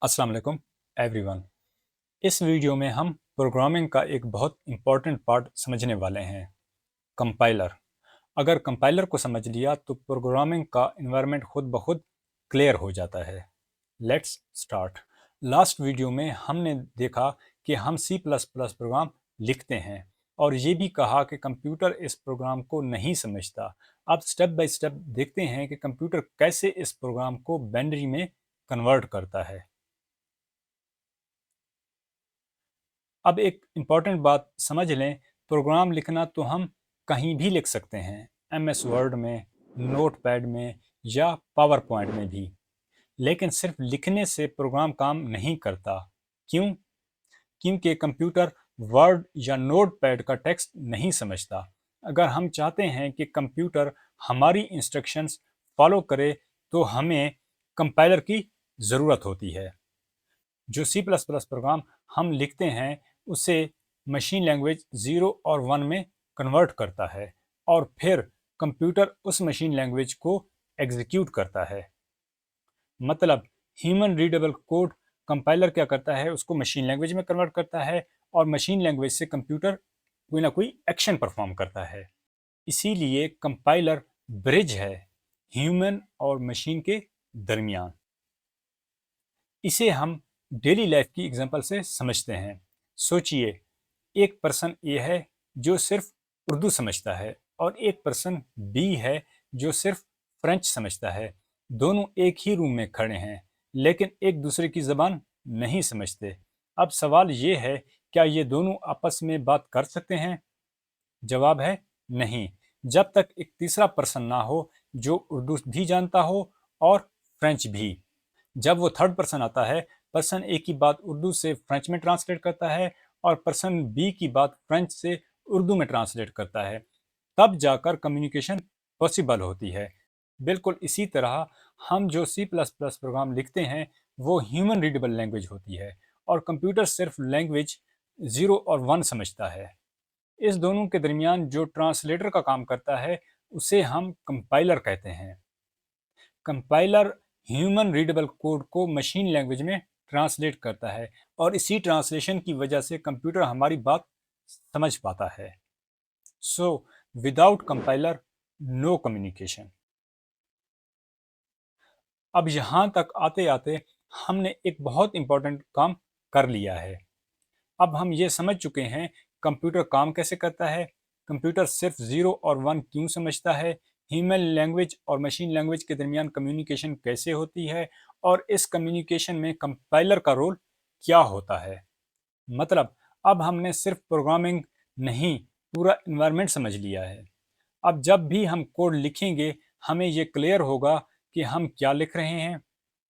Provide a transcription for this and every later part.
अस्सलाम वालेकुम एवरीवन। इस वीडियो में हम प्रोग्रामिंग का एक बहुत इंपॉर्टेंट पार्ट समझने वाले हैं, कंपाइलर। अगर कंपाइलर को समझ लिया तो प्रोग्रामिंग का इन्वायरमेंट खुद ब खुद क्लियर हो जाता है। Let's start. लास्ट वीडियो में हमने देखा कि हम सी प्लस प्लस प्रोग्राम लिखते हैं और ये भी कहा कि कंप्यूटर इस प्रोग्राम को नहीं समझता। अब स्टेप बाय स्टेप देखते हैं कि कंप्यूटर कैसे इस प्रोग्राम को बाइनरी में कन्वर्ट करता है। अब एक इम्पॉर्टेंट बात समझ लें, प्रोग्राम लिखना तो हम कहीं भी लिख सकते हैं, MS वर्ड में, नोट पैड में या पावर पॉइंट में भी। लेकिन सिर्फ लिखने से प्रोग्राम काम नहीं करता। क्यों? क्योंकि कंप्यूटर वर्ड या नोट पैड का टेक्स्ट नहीं समझता। अगर हम चाहते हैं कि कंप्यूटर हमारी इंस्ट्रक्शंस फॉलो करे तो हमें कंपाइलर की ज़रूरत होती है। जो सी प्लस प्लस प्रोग्राम हम लिखते हैं उसे मशीन लैंग्वेज 0 और 1 में कन्वर्ट करता है और फिर कंप्यूटर उस मशीन लैंग्वेज को एग्जीक्यूट करता है। मतलब ह्यूमन रीडेबल कोड कंपाइलर क्या करता है, उसको मशीन लैंग्वेज में कन्वर्ट करता है और मशीन लैंग्वेज से कंप्यूटर कोई ना कोई एक्शन परफॉर्म करता है। इसीलिए कंपाइलर ब्रिज है ह्यूमन और मशीन के दरमियान। इसे हम डेली लाइफ की एग्जांपल से समझते हैं। सोचिए, एक पर्सन ए है जो सिर्फ उर्दू समझता है और एक पर्सन बी है जो सिर्फ फ्रेंच समझता है। दोनों एक ही रूम में खड़े हैं लेकिन एक दूसरे की ज़बान नहीं समझते। अब सवाल ये है, क्या ये दोनों आपस में बात कर सकते हैं? जवाब है नहीं, जब तक एक तीसरा पर्सन ना हो जो उर्दू भी जानता हो और फ्रेंच भी। जब वो थर्ड पर्सन आता है, पर्सन ए की बात उर्दू से फ्रेंच में ट्रांसलेट करता है और पर्सन बी की बात फ्रेंच से उर्दू में ट्रांसलेट करता है, तब जाकर कम्युनिकेशन पॉसिबल होती है। बिल्कुल इसी तरह हम जो सी प्लस प्लस प्रोग्राम लिखते हैं वो ह्यूमन रीडेबल लैंग्वेज होती है और कंप्यूटर सिर्फ लैंग्वेज 0 और 1 समझता है। इस दोनों के दरमियान जो ट्रांसलेटर का काम करता है उसे हम कंपाइलर कहते हैं। कंपाइलर ह्यूमन रीडेबल कोड को मशीन लैंग्वेज में ट्रांसलेट करता है और इसी ट्रांसलेशन की वजह से कंप्यूटर हमारी बात समझ पाता है। So without compiler no communication. अब यहाँ तक आते आते हमने एक बहुत इंपॉर्टेंट काम कर लिया है। अब हम ये समझ चुके हैं कंप्यूटर काम कैसे करता है, कंप्यूटर सिर्फ 0 और 1 क्यों समझता है, ह्यूमन लैंग्वेज और मशीन लैंग्वेज के दरमियान कम्युनिकेशन कैसे होती है और इस कम्युनिकेशन में कंपाइलर का रोल क्या होता है। मतलब अब हमने सिर्फ प्रोग्रामिंग नहीं, पूरा इन्वायरमेंट समझ लिया है। अब जब भी हम कोड लिखेंगे हमें ये क्लियर होगा कि हम क्या लिख रहे हैं,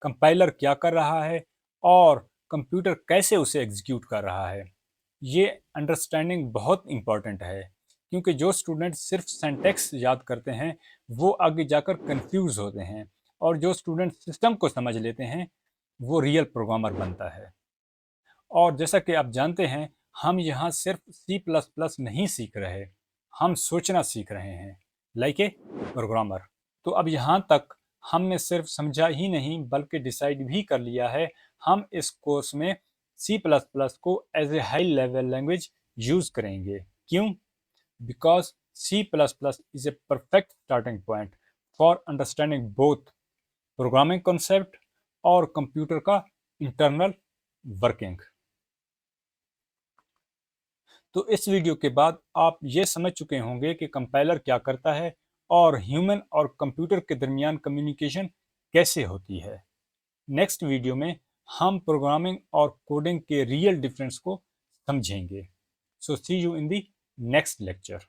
कंपाइलर क्या कर रहा है और कंप्यूटर कैसे उसे एग्जीक्यूट कर रहा है। ये अंडरस्टैंडिंग बहुत इंपॉर्टेंट है क्योंकि जो स्टूडेंट सिर्फ सिंटैक्स याद करते हैं वो आगे जाकर कंफ्यूज होते हैं और जो स्टूडेंट सिस्टम को समझ लेते हैं वो रियल प्रोग्रामर बनता है। और जैसा कि आप जानते हैं, हम यहाँ सिर्फ सी प्लस प्लस नहीं सीख रहे, हम सोचना सीख रहे हैं लाइक ए प्रोग्रामर। तो अब यहाँ तक हमने सिर्फ समझा ही नहीं बल्कि डिसाइड भी कर लिया है, हम इस कोर्स में सी प्लस प्लस को as a high level language use करेंगे। क्यों? Because C plus plus is a perfect starting point for understanding both programming concept और कंप्यूटर का इंटरनल वर्किंग। तो इस वीडियो के बाद आप ये समझ चुके होंगे कि कंपाइलर क्या करता है और ह्यूमन और कंप्यूटर के दरमियान कम्युनिकेशन कैसे होती है। नेक्स्ट वीडियो में हम प्रोग्रामिंग और कोडिंग के रियल डिफरेंस को समझेंगे। So see you in the next lecture.